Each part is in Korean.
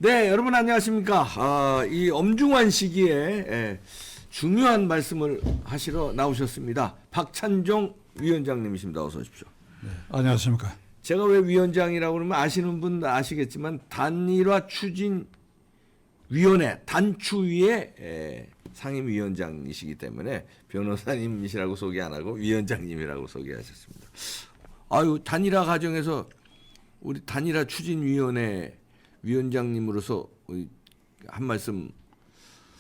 네, 여러분 안녕하십니까? 이 엄중한 시기에 중요한 말씀을 하시러 나오셨습니다. 박찬종 위원장님이십니다. 어서 오십시오. 네, 안녕하십니까? 제가 왜 위원장이라고 그러면 아시는 분 아시겠지만 단일화 추진위원회 단추위의 상임위원장이시기 때문에 변호사님이시라고 소개 안 하고 위원장님이라고 소개하셨습니다. 단일화 과정에서 우리 단일화 추진위원회 위원장님으로서 한 말씀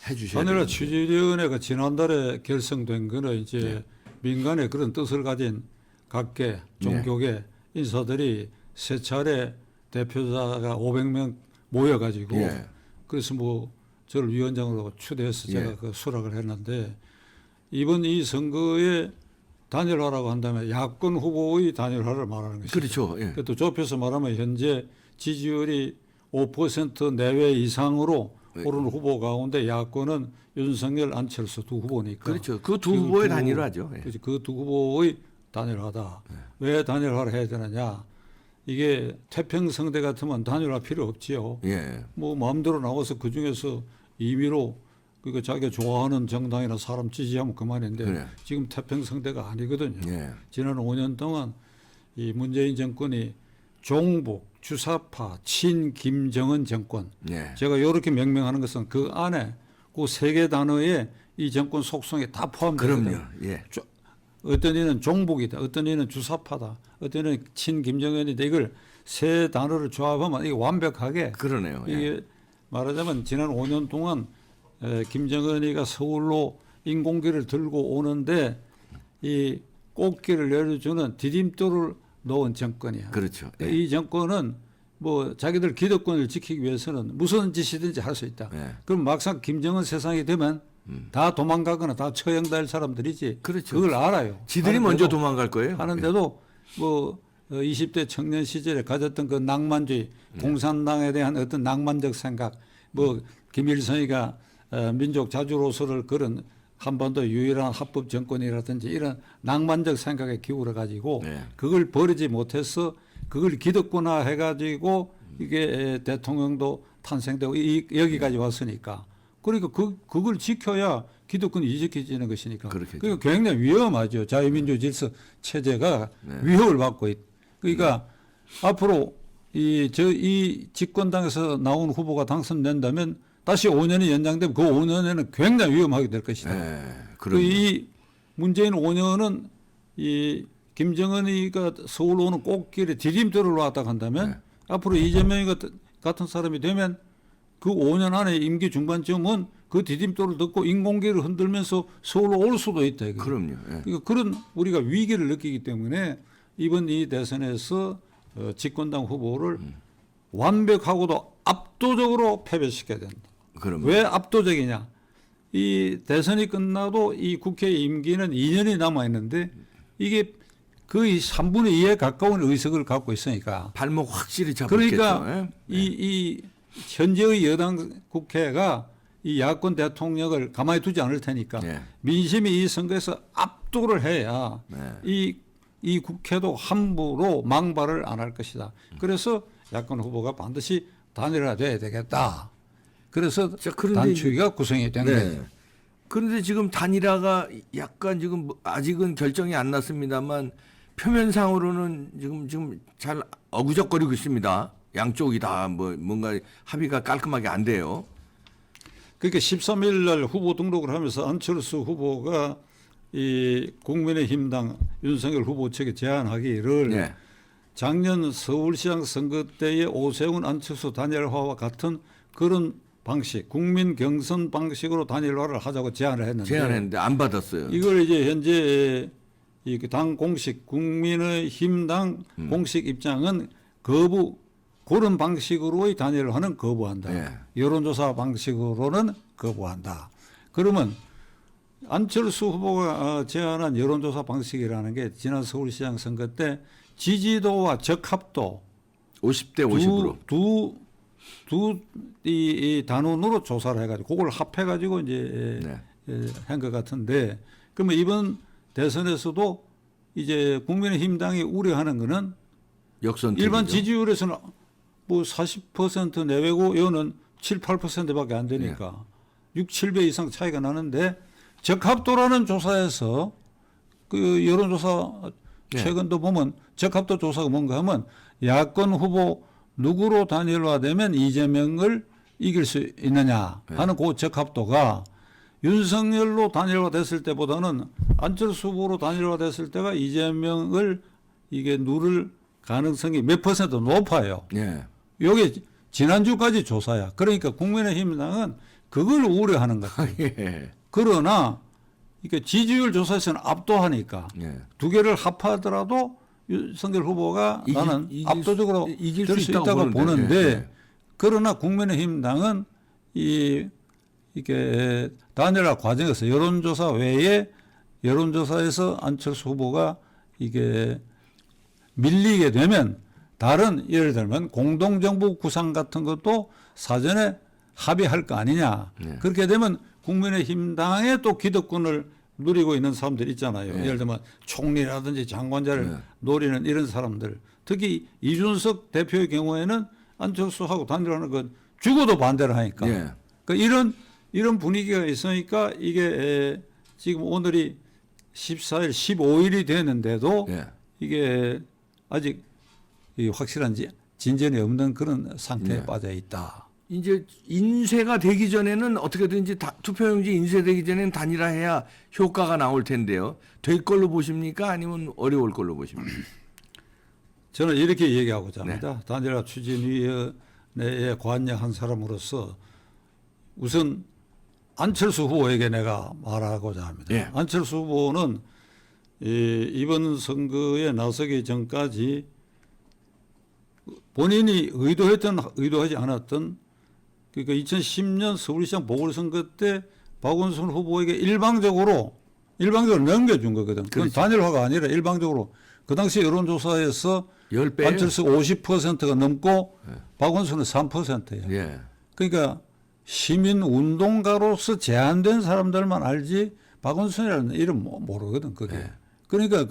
해주셔야 단일화 되는데. 추진위원회가 지난달에 결성된 거는 이제 민간의 그런 뜻을 가진 각계 종교계 인사들이 세 차례 대표자가 500명 모여가지고 그래서 뭐 저를 위원장으로 초대해서 제가 그 수락을 했는데 이번 이 선거에 단일화라고 한다면 야권 후보의 단일화를 말하는 것이죠. 그렇죠. 예. 또 좁혀서 말하면 현재 지지율이 5% 내외 이상으로 오르는 후보 가운데 야권은 윤석열, 안철수 두 후보니까. 그렇죠. 그 두 후보의 단일화죠. 예. 그 두 후보의 단일화다. 왜 단일화를 해야 되느냐? 이게 태평성대 같으면 단일화 필요 없지요. 예. 뭐 마음대로 나와서 그 중에서 임의로 그러니까 자기가 좋아하는 정당이나 사람 지지하면 그만인데 그래. 지금 태평성대가 아니거든요. 예. 지난 5년 동안 이 문재인 정권이 종북, 주사파, 친 김정은 정권. 예. 제가 이렇게 명명하는 것은 그 안에 그 세 개 단어에 이 정권 속성이 다 포함되거든요. 그럼요. 예. 어떤 이는 종북이다, 어떤 이는 주사파다, 어떤 이는 친 김정은이다. 이걸 세 단어를 조합하면 이게 완벽하게 그러네요. 예. 이게 말하자면 지난 5년 동안 김정은이가 서울로 인공기를 들고 오는데 이 꽃길을 내려주는 디딤돌을 놓은 정권이야. 그렇죠. 예. 이 정권은 뭐 자기들 기득권을 지키기 위해서는 무슨 짓이든지 할 수 있다. 예. 그럼 막상 김정은 세상이 되면 다 도망가거나 다 처형될 사람들이지. 그렇죠. 그걸 알아요. 지들이 먼저 도망갈 거예요. 하는데도 뭐 20대 청년 시절에 가졌던 그 낭만주의, 공산당에 대한 어떤 낭만적 생각, 뭐 김일성이가 민족 자주로서를 그런 한반도 유일한 합법 정권이라든지 이런 낭만적 생각에 기울어 가지고 그걸 버리지 못해서 그걸 기득권화 해가지고 이게 대통령도 탄생되고 여기까지 왔으니까 그러니까 그걸 지켜야 기득권이 지켜지는 것이니까. 그렇겠죠. 그러니까 굉장히 위험하죠. 자유민주 질서 체제가 위협을 받고 그러니까 앞으로 이 집권당에서 나온 후보가 당선된다면 다시 5년이 연장되면 그 5년에는 굉장히 위험하게 될 것이다. 이 문재인 5년은 이 김정은이가 서울 오는 꽃길에 디딤돌을 놨다 한다면 앞으로 이재명이 같은 사람이 되면 그 5년 안에 임기 중반쯤은 그 디딤돌을 듣고 인공기를 흔들면서 서울로 올 수도 있다. 이거. 그럼요. 예. 그러니까 그런 우리가 위기를 느끼기 때문에 이번 이 대선에서 집권당 후보를 완벽하고도 압도적으로 패배시켜야 된다. 그럼요. 왜 압도적이냐? 이 대선이 끝나도 이 국회 임기는 2년이 남아 있는데 이게 거의 3분의 2에 가까운 의석을 갖고 있으니까 발목 확실히 잡았겠죠. 그러니까 예. 이 현재의 여당 국회가 이 야권 대통령을 가만히 두지 않을 테니까 민심이 이 선거에서 압도를 해야 이 국회도 함부로 망발을 안 할 것이다. 그래서 야권 후보가 반드시 단일화돼야 되겠다. 그래서 단추위가 구성이 된 거예요. 그런데 지금 단일화가 약간 지금 아직은 결정이 안 났습니다만 표면상으로는 지금 잘 어그적거리고 있습니다. 양쪽이 다 뭔가 합의가 깔끔하게 안 돼요. 그러니까 13일 날 후보 등록을 하면서 안철수 후보가 이 국민의힘당 윤석열 후보 측에 제안하기를 작년 서울시장 선거 때의 오세훈 안철수 단일화와 같은 그런 방식, 국민 경선 방식으로 단일화를 하자고 제안했는데 안 받았어요. 이걸 이제 현재 이 당 공식 국민의힘당 공식 입장은 거부, 그런 방식으로의 단일화는 거부한다. 여론조사 방식으로는 거부한다. 그러면 안철수 후보가 제안한 여론조사 방식이라는 게 지난 서울시장 선거 때 지지도와 적합도 50대 50으로 이 단원으로 조사를 해가지고 그걸 합해가지고 이제 한 것 같은데 그러면 이번 대선에서도 이제 국민의힘당이 우려하는 거는 역선택이죠. 일반 지지율에서는 뭐 40% 내외고 이거는 7, 8%밖에 안 되니까 6, 7배 이상 차이가 나는데 적합도라는 조사에서 그 여론조사 최근도 보면 적합도 조사가 뭔가 하면 야권 후보 누구로 단일화되면 이재명을 이길 수 있느냐 하는 그 적합도가 윤석열로 단일화됐을 때보다는 안철수 후보로 단일화됐을 때가 이재명을 이게 누를 가능성이 몇 퍼센트 높아요. 예. 이게 지난주까지 조사야. 그러니까 국민의힘당은 그걸 우려하는 거죠. 예. 그러나 이게 지지율 조사에서는 압도하니까 예. 두 개를 합하더라도 윤석열 후보가 나는 압도적으로 이길 될 수 있다고 보는데 예. 그러나 국민의힘당은 이게 단일화 과정에서 여론조사 외에 여론조사에서 안철수 후보가 이게 밀리게 되면 다른 예를 들면 공동정부 구상 같은 것도 사전에 합의할 거 아니냐. 네. 그렇게 되면 국민의힘당의 또 기득권을 누리고 있는 사람들 있잖아요. 네. 예를 들면 총리라든지 장관자를 노리는 이런 사람들. 특히 이준석 대표의 경우에는 안철수하고 단일화하는 건 죽어도 반대를 하니까. 네. 그러니까 이런 분위기가 있으니까 이게 지금 오늘이 14일, 15일이 되는데도 네. 이게 아직 이 확실한 진전이 없는 그런 상태에 네. 빠져 있다. 이제 인쇄가 되기 전에는 어떻게든지 투표용지 인쇄되기 전에는 단일화해야 효과가 나올 텐데요. 될 걸로 보십니까? 아니면 어려울 걸로 보십니까? 저는 이렇게 얘기하고자 합니다. 네. 단일화 추진위원회에 관여한 사람으로서 우선 안철수 후보에게 내가 말하고자 합니다. 네. 안철수 후보는 이번 선거에 나서기 전까지 본인이 의도했든 의도하지 않았던 그러니까 2010년 서울시장 보궐선거 때 박원순 후보에게 일방적으로 넘겨준 거거든. 그건 그렇죠. 단일화가 아니라 일방적으로 그 당시 여론조사에서 10배. 안철수 50%가 넘고 박원순은 3%예요. 예. 그러니까 시민운동가로서 제한된 사람들만 알지 박원순이라는 이름 모르거든 그게. 네. 그러니까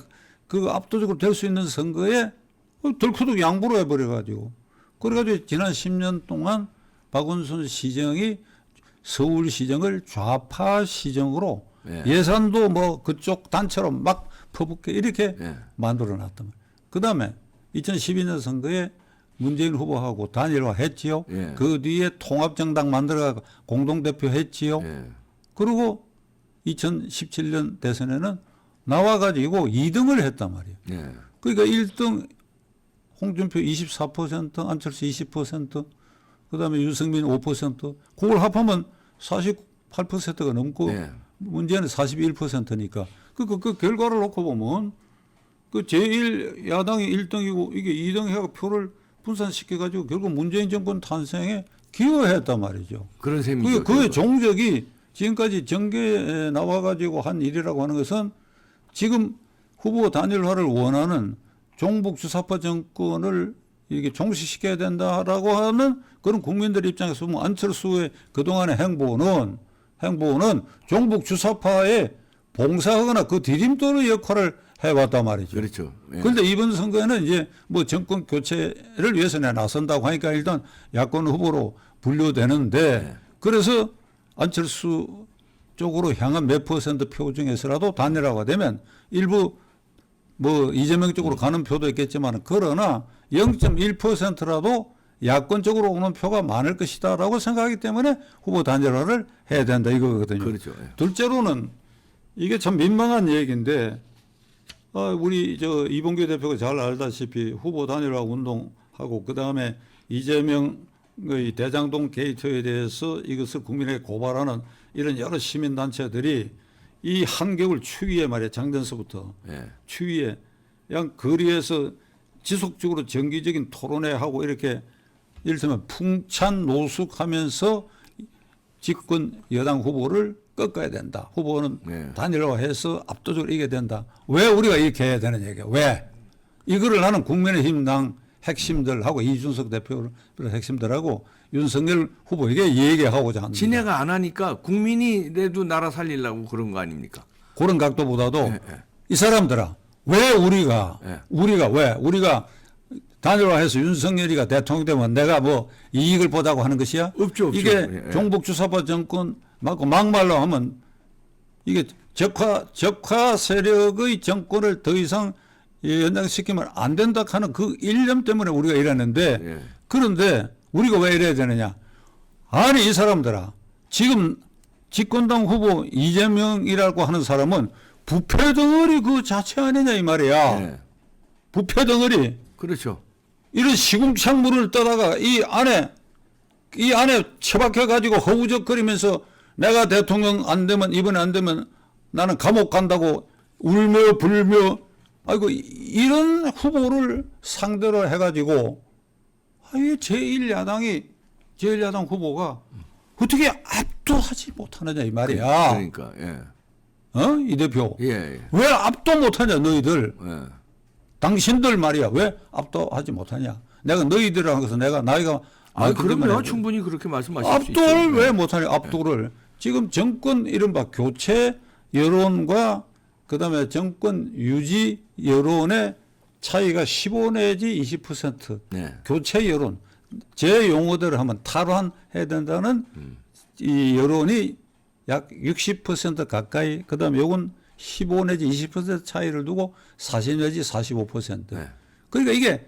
그 압도적으로 될 수 있는 선거에 덜커덕 양보를 해버려가지고 그래가지고 지난 10년 동안 박원순 시정이 서울시정을 좌파 시정으로 네. 예산도 뭐 그쪽 단체로 막 퍼붓게 이렇게 네. 만들어놨단 말이에요. 그다음에 2012년 선거에 문재인 후보하고 단일화 했지요. 예. 그 뒤에 통합정당 만들어가 공동대표 했지요. 예. 그리고 2017년 대선에는 나와가지고 2등을 했단 말이에요. 예. 그러니까 1등 홍준표 24%, 안철수 20%, 그다음에 윤석민 5%, 그걸 합하면 48%가 넘고 네. 문재인은 41%니까 그 결과를 놓고 보면 그 제1 야당이 1등이고 이게 2등 해가 표를 분산시켜가지고 결국 문재인 정권 탄생에 기여했단 말이죠. 그런 셈이죠. 그의 종적이 지금까지 정계에 나와가지고 한 일이라고 하는 것은 지금 후보 단일화를 원하는 종북 주사파 정권을 이게 종식시켜야 된다라고 하는 그런 국민들 입장에서 보면 안철수의 그동안의 행보는 종북 주사파에 봉사하거나 그 디딤돌의 역할을 해왔단 말이죠. 그렇죠. 예. 그런데 이번 선거에는 이제 뭐 정권 교체를 위해서 내가 나선다고 하니까 일단 야권 후보로 분류되는데 네. 그래서 안철수 쪽으로 향한 몇 퍼센트 표 중에서라도 단일화가 되면 일부 뭐 이재명 쪽으로 가는 표도 있겠지만 그러나 0.1%라도 야권 쪽으로 오는 표가 많을 것이다라고 생각하기 때문에 후보 단일화를 해야 된다 이거거든요. 그렇죠. 예. 둘째로는 이게 참 민망한 얘기인데 우리 이봉규 대표가 잘 알다시피 후보 단일화 운동하고 그 다음에 이재명의 대장동 게이트에 대해서 이것을 국민에게 고발하는 이런 여러 시민단체들이 이 한겨울 추위에 말이야 작년서부터 예. 추위에 그냥 거리에서 지속적으로 정기적인 토론회하고 이렇게 이를테면 풍찬 노숙하면서 집권 여당 후보를 꺾어야 된다. 후보는 네. 단일화해서 압도적으로 이겨야 된다. 왜 우리가 이렇게 해야 되는 얘기야? 왜? 이거를 나는 국민의힘당 핵심들하고 이준석 대표 핵심들하고 윤석열 후보에게 얘기하고자 합니다. 진해가 안 하니까 국민이라도 나라 살리려고 그런 거 아닙니까? 그런 각도보다도 예, 예. 이 사람들아 왜 우리가 예. 우리가 단일화해서 윤석열이가 대통령 되면 내가 뭐 이익을 보자고 하는 것이야? 없죠. 이게 예. 종북주사파 정권 막말로 하면 이게 적화 세력의 정권을 더 이상 연장시키면 안 된다 하는 그 일념 때문에 우리가 이랬는데 예. 그런데 우리가 왜 이래야 되느냐? 아니 이 사람들아 지금 집권당 후보 이재명이라고 하는 사람은 부패 덩어리 그 자체 아니냐 이 말이야. 예. 부패 덩어리. 그렇죠. 이런 시궁창문을 떠다가 이 안에 처박혀 가지고 허우적거리면서 내가 대통령 안 되면 이번에 안 되면 나는 감옥 간다고 울며 불며 아이고 이런 후보를 상대로 해가지고 아예 제1야당 후보가 어떻게 압도하지 못하느냐 이 말이야. 그러니까 예. 이 대표. 예. 왜 압도 못하냐 너희들. 예. 당신들 말이야 왜 압도하지 못하냐. 내가 너희들이라는 것은 내가 나이가 그럼요. 충분히 그렇게 말씀하실 수 있죠. 압도를 왜 예. 못하냐. 압도를. 지금 정권 이른바 교체 여론과 그다음에 정권 유지 여론의 차이가 15 내지 20%. 네. 교체 여론. 제 용어대로 하면 탈환해야 된다는 이 여론이 약 60% 가까이. 그다음에 요건 15 내지 20% 차이를 두고 40 내지 45%. 네. 그러니까 이게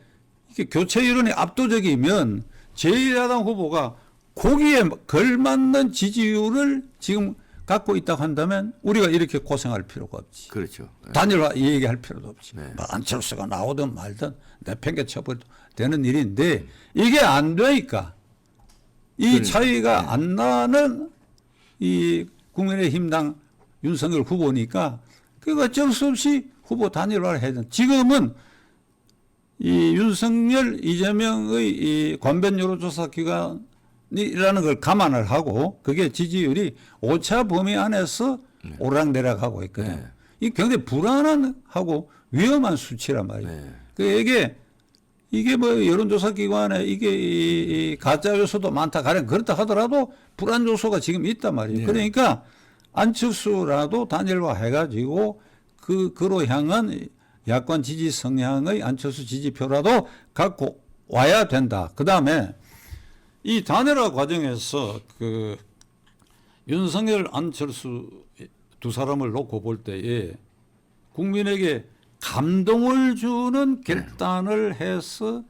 교체 여론이 압도적이면 제1야당 후보가 거기에 걸맞는 지지율을 지금 갖고 있다고 한다면 우리가 이렇게 고생할 필요가 없지. 그렇죠. 예. 단일화 얘기할 필요도 없지. 네. 뭐 안철수가 나오든 말든 내팽개쳐버려도 되는 일인데 이게 안 되니까 이 그러니까, 차이가 네. 안 나는 이 국민의힘당 윤석열 후보니까 그 어쩔 수 없이 후보 단일화를 해야 돼. 지금은 이 윤석열 이재명의 이 관변 여론조사 기관이라는 걸 감안을 하고 그게 지지율이 오차 범위 안에서 오락내락하고 있거든. 네. 이 굉장히 불안하고 위험한 수치란 말이에요. 네. 그 이게 뭐 여론조사 기관에 이게 이 가짜 요소도 많다 가령 그렇다 하더라도 불안 요소가 지금 있단 말이에요. 네. 그러니까 안철수라도 단일화 해가지고 그로 향한 야권 지지 성향의 안철수 지지표라도 갖고 와야 된다. 그 다음에 이 단일화 과정에서 그 윤석열 안철수 두 사람을 놓고 볼 때에 국민에게 감동을 주는 결단을 해서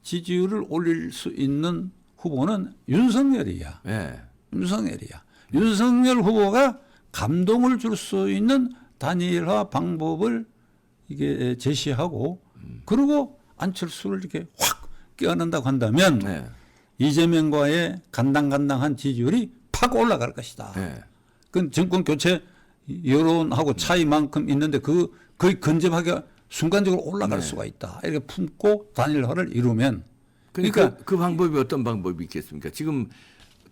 지지율을 올릴 수 있는 후보는 윤석열이야. 예. 윤석열이야. 윤석열 후보가 감동을 줄 수 있는 단일화 방법을 이게 제시하고 그리고 안철수를 이렇게 확 껴안는다고 한다면 네. 이재명과의 간당간당한 지지율이 팍 올라갈 것이다. 네. 그건 정권 교체 여론하고 차이만큼 있는데 거의 근접하게 순간적으로 올라갈 네. 수가 있다. 이렇게 품고 단일화를 이루면 그러니까 그 방법이 어떤 방법이 있겠습니까? 지금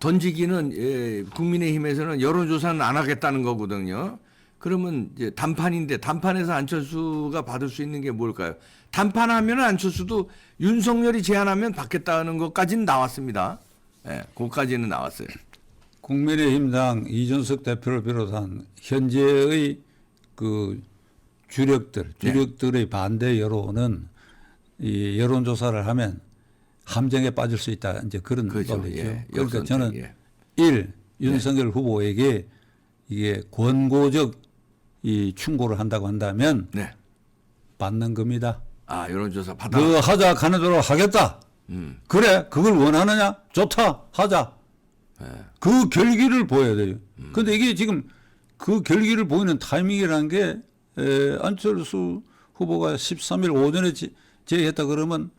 던지기는 예, 국민의힘에서는 여론조사는 안 하겠다는 거거든요. 그러면 이제 단판인데 단판에서 안철수가 받을 수 있는 게 뭘까요? 단판하면 안철수도 윤석열이 제안하면 받겠다는 것까지는 나왔습니다. 예, 그까지는 나왔어요. 국민의힘당 이준석 대표를 비롯한 현재의 그 주력들의 반대 여론은 이 여론조사를 하면 함정에 빠질 수 있다. 이제 그런 그렇죠. 논리죠. 예, 그러니까 역선택, 저는 예. 윤석열 후보에게 이게 권고적 이 충고를 한다고 한다면 네. 받는 겁니다. 아, 여론조사 받아. 너 하자 가는 대로 하겠다. 그래 그걸 원하느냐? 좋다 하자. 예. 그 결기를 보여야 돼요. 그런데 이게 지금 그 결기를 보이는 타이밍이라는 게 안철수 후보가 13일 오전에 제의했다 그러면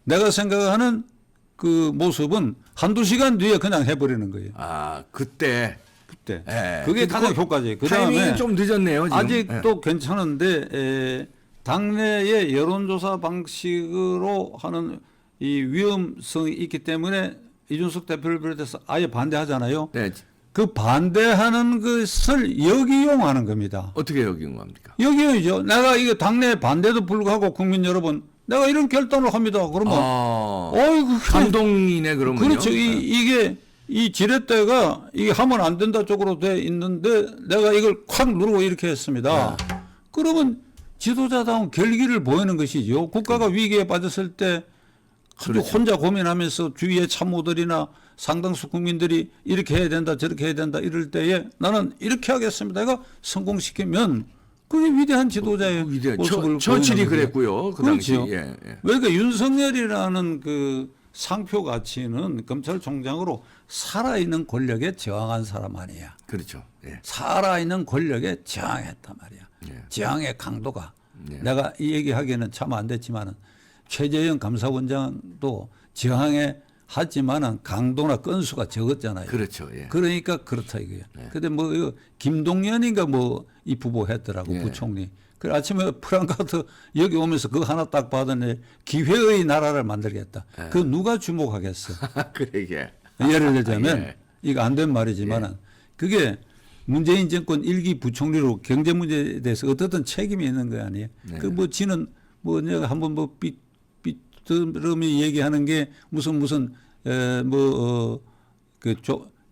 내가 생각하는 그 모습은 한두 시간 뒤에 그냥 해버리는 거예요. 아, 그때. 예. 그게 가장 효과적이에요. 타이밍이 그다음에 좀 늦었네요. 지금. 아직도 괜찮은데 당내의 여론조사 방식으로 하는 이 위험성이 있기 때문에 이준석 대표를 비롯해서 아예 반대하잖아요. 네. 그 반대하는 것을 역이용하는 겁니다. 어떻게 역이용합니까? 역이용이죠. 내가 이거 당내 반대도 불구하고 국민 여러분, 내가 이런 결단을 합니다. 그러면 어이구 감동이네 그러면. 그렇죠. 이게 이 지렛대가 이게 하면 안 된다 쪽으로 돼 있는데 내가 이걸 콱 누르고 이렇게 했습니다. 그러면 지도자다운 결기를 보이는 것이죠. 국가가 위기에 빠졌을 때 아주 그렇죠. 혼자 고민하면서 주위의 참모들이나 상당수 국민들이 이렇게 해야 된다 저렇게 해야 된다 이럴 때에 나는 이렇게 하겠습니다. 내가 성공시키면 그게 위대한 지도자의 모습을 처칠이 보이는 거죠. 그랬고요. 그 당시. 그렇죠. 예, 예. 그러니까 윤석열이라는 그 상표 가치는 검찰총장으로 살아있는 권력에 저항한 사람 아니야. 그렇죠. 예. 살아있는 권력에 저항했단 말이야. 예. 저항의 강도가. 예. 내가 이 얘기하기에는 참 안 됐지만은 최재형 감사원장도 저항에 하지만은 강도나 건수가 적었잖아요. 그렇죠. 예. 그러니까 그렇다 이거야. 예. 근데 뭐 이거 김동연인가 뭐 이 부부 했더라고 예. 부총리. 그 아침에 프랑카트 여기 오면서 그거 하나 딱 받았네. 기회의 나라를 만들겠다. 예. 그 누가 주목하겠어? 그래 이게. 예를 들자면 예. 이거 안 된 말이지만은 그게 문재인 정권 일기 부총리로 경제 문제에 대해서 어떻든 책임이 있는 거 아니에요. 네. 그 뭐 지는 뭐 내가 한번 뭐 삐뚤음이 얘기하는 게 무슨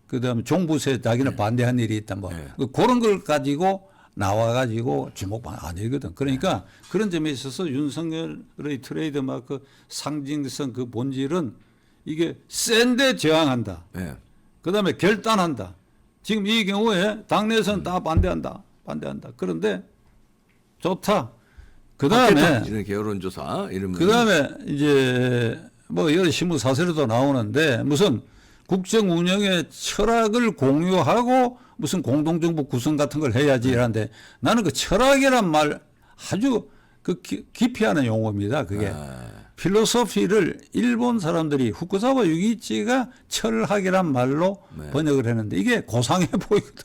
그다음에 종부세 자기는 반대한 일이 있다 뭐 네. 그런 걸 가지고 나와가지고 주목받는 아니거든. 그러니까 그런 점에 있어서 윤석열의 트레이드 마크 상징성 그 본질은 이게 센데 저항한다. 예. 그다음에 결단한다. 지금 이 경우에 당내에서는 다 반대한다. 그런데 좋다. 그다음에 이렇게 여론조사 이러면. 그다음에 이제 뭐 여러 신문 사설에도 나오는데 무슨 국정 운영의 철학을 공유하고 무슨 공동정부 구성 같은 걸 해야지 이러는데 나는 그 철학이란 말 아주 그 깊이 하는 용어입니다. 그게 필로소피를 일본 사람들이 후쿠사와 유기치가 철학이란 말로 네. 번역을 했는데 이게 고상해 보이거든.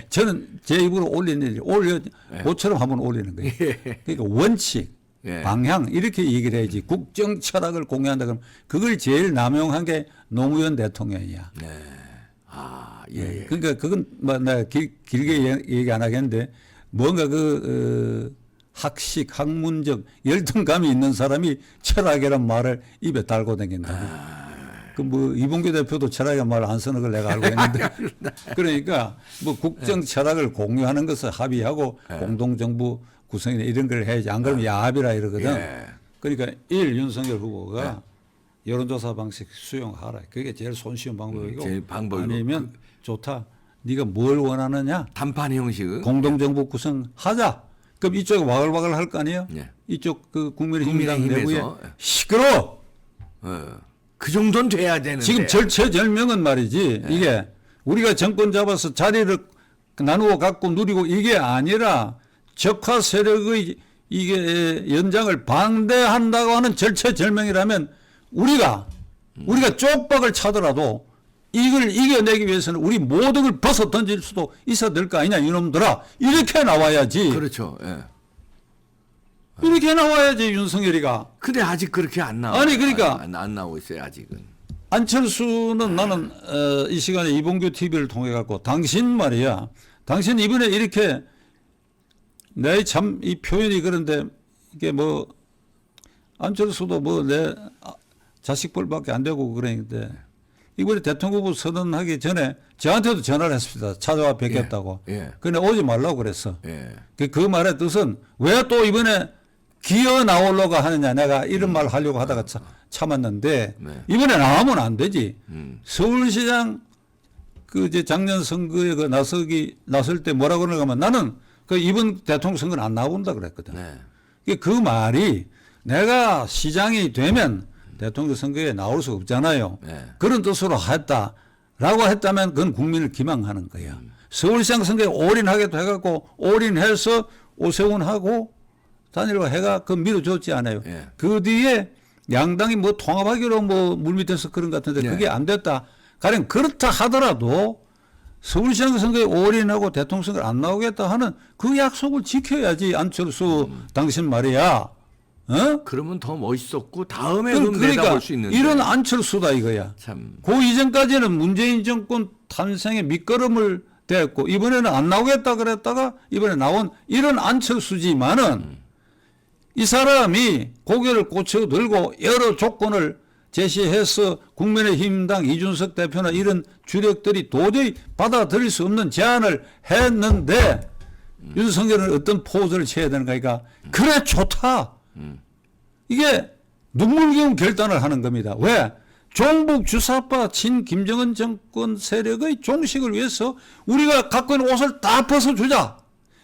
저는 제 입으로 모처럼 한번 올리는 거예요. 그러니까 원칙, 예. 방향 이렇게 얘기를 해야지 국정 철학을 공유한다 그러면 그걸 제일 남용한 게 노무현 대통령이야. 네. 아, 예. 예. 그러니까 그건 뭐 내가 길게 얘기 안 하겠는데 뭔가 학식, 학문적 열등감이 있는 사람이 철학이란 말을 입에 달고 다닌다고. 그 뭐 이봉규 대표도 철학이란 말을 안 쓰는 걸 내가 알고 있는데 그러니까 뭐 국정 철학을 공유하는 것을 합의하고 공동정부 구성이나 이런 걸 해야지 안 그러면 야합이라 이러거든. 예. 그러니까 윤석열 후보가 여론조사 방식 수용하라. 그게 제일 손쉬운 방법이고 제일 방법이고. 아니면 좋다. 네가 뭘 원하느냐? 단판 형식. 공동정부 구성하자. 그럼 이쪽에 와글와글 할 거 아니에요? 예. 이쪽 그 국민의힘당 국민의힘에서. 내부에 시끄러워. 그 정도는 돼야 되는데. 지금 절체절명은 말이지. 이게 우리가 정권 잡아서 자리를 나누어 갖고 누리고 이게 아니라 적화 세력의 이게 연장을 반대한다고 하는 절체절명이라면 우리가 쪽박을 차더라도 이걸 이겨내기 위해서는 우리 모든 걸 벗어 던질 수도 있어야 될 거 아니냐 이놈들아 이렇게 나와야지. 그렇죠. 예. 이렇게 나와야지 윤석열이가. 근데 아직 그렇게 안 나와. 아니, 그러니까. 안 나오고 있어요 아직은. 안철수는 나는 이 시간에 이봉규 TV를 통해 갖고 당신 말이야. 당신 이번에 이렇게 내 참 이 표현이 그런데 이게 뭐 안철수도 뭐 내 자식뻘밖에 안 되고 그러는데 이번에 대통령 후보 선언하기 전에 저한테도 전화를 했습니다. 찾아와 뵙겠다고. 예. 근데 오지 말라고 그랬어. 예. 그 말의 뜻은 왜 또 이번에 기어 나오려고 하느냐 내가 이런 말 하려고 하다가 참았는데 네. 이번에 나오면 안 되지. 서울시장 그 이제 작년 선거에 그 나설 때 뭐라고 그러냐면 나는 그 이번 대통령 선거는 안 나온다 그랬거든. 네. 그 말이 내가 시장이 되면 대통령 선거에 나올 수 없잖아요. 네. 그런 뜻으로 했다라고 했다면 그건 국민을 기망하는 거야. 서울시장 선거에 올인하겠다 해갖고 올인해서 오세훈하고 단일화 해가 그 밀어줬지 않아요. 예. 그 뒤에 양당이 뭐 통합하기로 뭐 물밑에서 그런 것 같은데 예. 그게 안 됐다. 가령 그렇다 하더라도 서울시장 선거에 올인하고 대통령 선거에 안 나오겠다 하는 그 약속을 지켜야지 안철수 당신 말이야. 어? 그러면 더 멋있었고 다음에 좀 그러니까 내다볼 수 있는데. 이런 안철수다 이거야. 참. 그 이전까지는 문재인 정권 탄생의 밑거름을 대했고 이번에는 안 나오겠다 그랬다가 이번에 나온 이런 안철수지만은 이 사람이 고개를 꽂혀들고 여러 조건을 제시해서 국민의힘당 이준석 대표나 이런 주력들이 도저히 받아들일 수 없는 제안을 했는데 윤석열은 어떤 포즈를 취해야 되는가? 그러니까 그래 좋다. 이게 눈물겨운 결단을 하는 겁니다. 왜? 종북 주사파 친 김정은 정권 세력의 종식을 위해서 우리가 갖고 있는 옷을 다 벗어주자.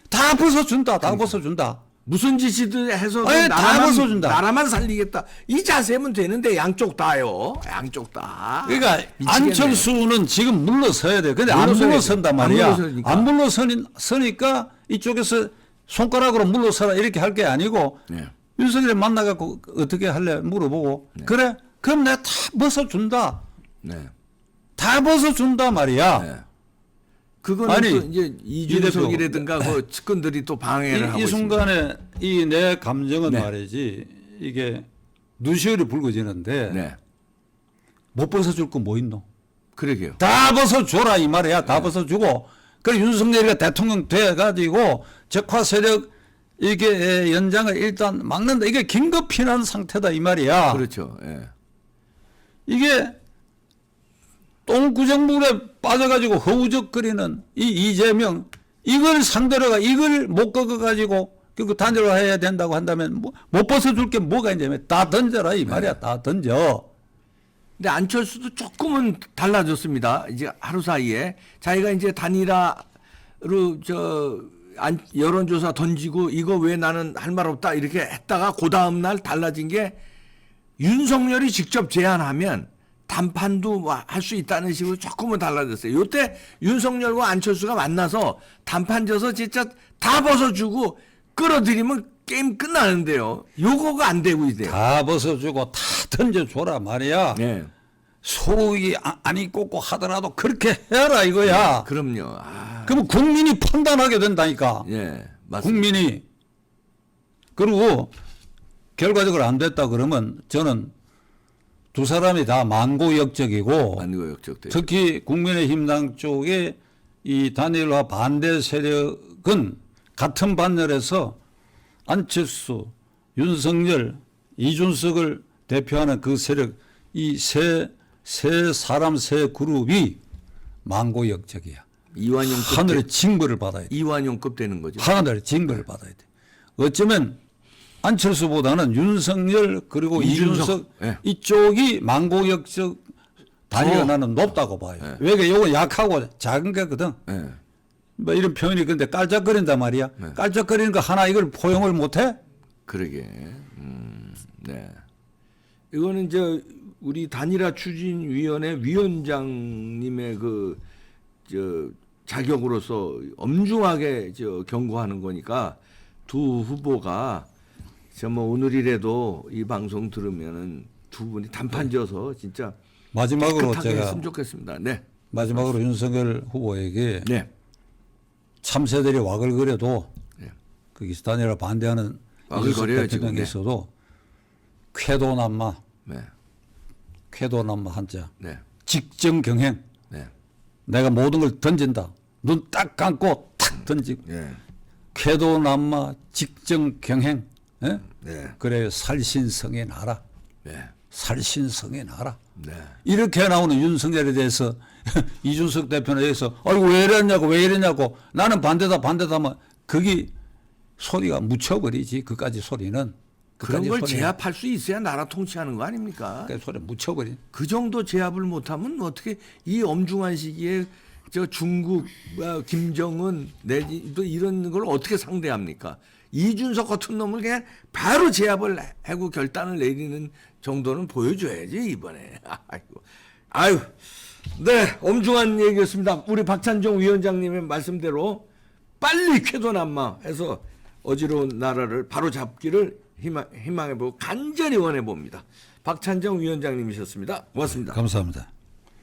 다 벗어준다. 다 벗어준다. 무슨 짓이든 해서 아니, 다 벗어준다. 나라만 살리겠다. 이 자세면 되는데 양쪽 다요. 양쪽 다. 그러니까 미치겠네. 안철수는 지금 물러서야 돼. 근데 안 물러서야지. 물러선단 말이야. 안 안 물러서니까 이쪽에서 손가락으로 물러서라 이렇게 할 게 아니고 네. 윤석열이 만나갖고 어떻게 할래 물어보고 그래? 그럼 내가 다 벗어준다. 네. 다 벗어준다 말이야. 네. 그거는 아니, 또 이제 이준석이라든가 그 측근들이 또 방해를 하고 이 있습니다. 순간에 이 내 감정은 네. 말이지 이게 눈시울이 붉어지는데 네. 못 벗어줄 거 뭐 있노? 그러게요. 다 벗어줘라 이 말이야. 다 벗어주고 그래 윤석열이가 대통령 돼가지고 적화 세력 이게 연장을 일단 막는다. 이게 긴급 피난 상태다 이 말이야. 그렇죠. 예. 이게 똥구정물에 빠져가지고 허우적거리는 이 이재명 이걸 상대로가 이걸 못 꺾어가지고 그 단절해야 된다고 한다면 못 벗어줄 게 뭐가 있냐면 다 던져라 이 말이야. 다 던져. 근데 안철수도 조금은 달라졌습니다. 이제 하루 사이에 자기가 이제 단일화로 여론조사 던지고 이거 왜 나는 할 말 없다 이렇게 했다가 그 다음 날 달라진 게 윤석열이 직접 제안하면 단판도 할 수 있다는 식으로 조금은 달라졌어요. 요때 윤석열과 안철수가 만나서 단판 져서 진짜 다 벗어주고 끌어들이면 게임 끝나는데요. 요거가 안 되고 있대요. 다 벗어주고 다 던져줘라 말이야. 네. 소위 아니 꽂고 하더라도 그렇게 해라 이거야. 그럼요. 그러면 국민이 판단하게 된다니까. 예, 맞습니다. 국민이. 그리고 결과적으로 안 됐다 그러면 저는 두 사람이 다 만고역적이고 아니고 역적대. 특히 국민의힘당 쪽에 이 단일화 반대 세력은 같은 반열에서 안철수, 윤석열, 이준석을 대표하는 그 세력 이 세 사람 세 그룹이 만고역적이야. 이완용급 하늘의 징벌을 받아야 돼. 이완용급 되는 거죠. 하늘의 징벌을 받아야 돼. 어쩌면 안철수보다는 윤석열 그리고 이준석 예. 이쪽이 만고역적 단위가 나는 높다고 봐요. 예. 왜? 이건 약하고 작은 거거든. 예. 뭐 이런 표현이 근데 깔짝거린단 말이야. 깔짝거리는 거 하나 이걸 포용을 못해? 그러게. 네. 이거는 이제 우리 단일화 추진위원회 위원장님의 자격으로서 엄중하게 경고하는 거니까 두 후보가 오늘이라도 이 방송 들으면은 두 분이 단판 져서 진짜 마지막으로 깨끗하게 제가 했으면 좋겠습니다. 네. 마지막으로 윤석열 후보에게 네. 참새들이 와글거려도 네. 거기서 단일화 반대하는 와글거려요, 이준석 지금. 네. 대통령께서도 쾌도남마 네. 쾌도남마 한자 네. 직정 경행 네. 내가 모든 걸 던진다 눈 딱 감고 탁 던지고 네. 쾌도남마 직정 경행 예? 네. 그래 살신성의 나라 네. 살신성의 나라 네. 이렇게 나오는 윤석열에 대해서 이준석 대표에 대해서 아이고 왜 이랬냐고 나는 반대다 하면 거기 소리가 묻혀버리지 그까지 소리는 그런 그까지 걸 소리는 제압할 수 있어야 나라 통치하는 거 아닙니까? 그까지 소리 묻혀버린 그 정도 제압을 못하면 어떻게 이 엄중한 시기에 중국, 김정은 내지 또 이런 걸 어떻게 상대합니까? 이준석 같은 놈을 그냥 바로 제압을 하고 결단을 내리는 정도는 보여줘야지 이번에. 아유, 네 엄중한 얘기였습니다. 우리 박찬종 위원장님의 말씀대로 빨리 쾌도남마해서 어지러운 나라를 바로 잡기를 희망해보고 간절히 원해봅니다. 박찬종 위원장님이셨습니다. 고맙습니다. 감사합니다.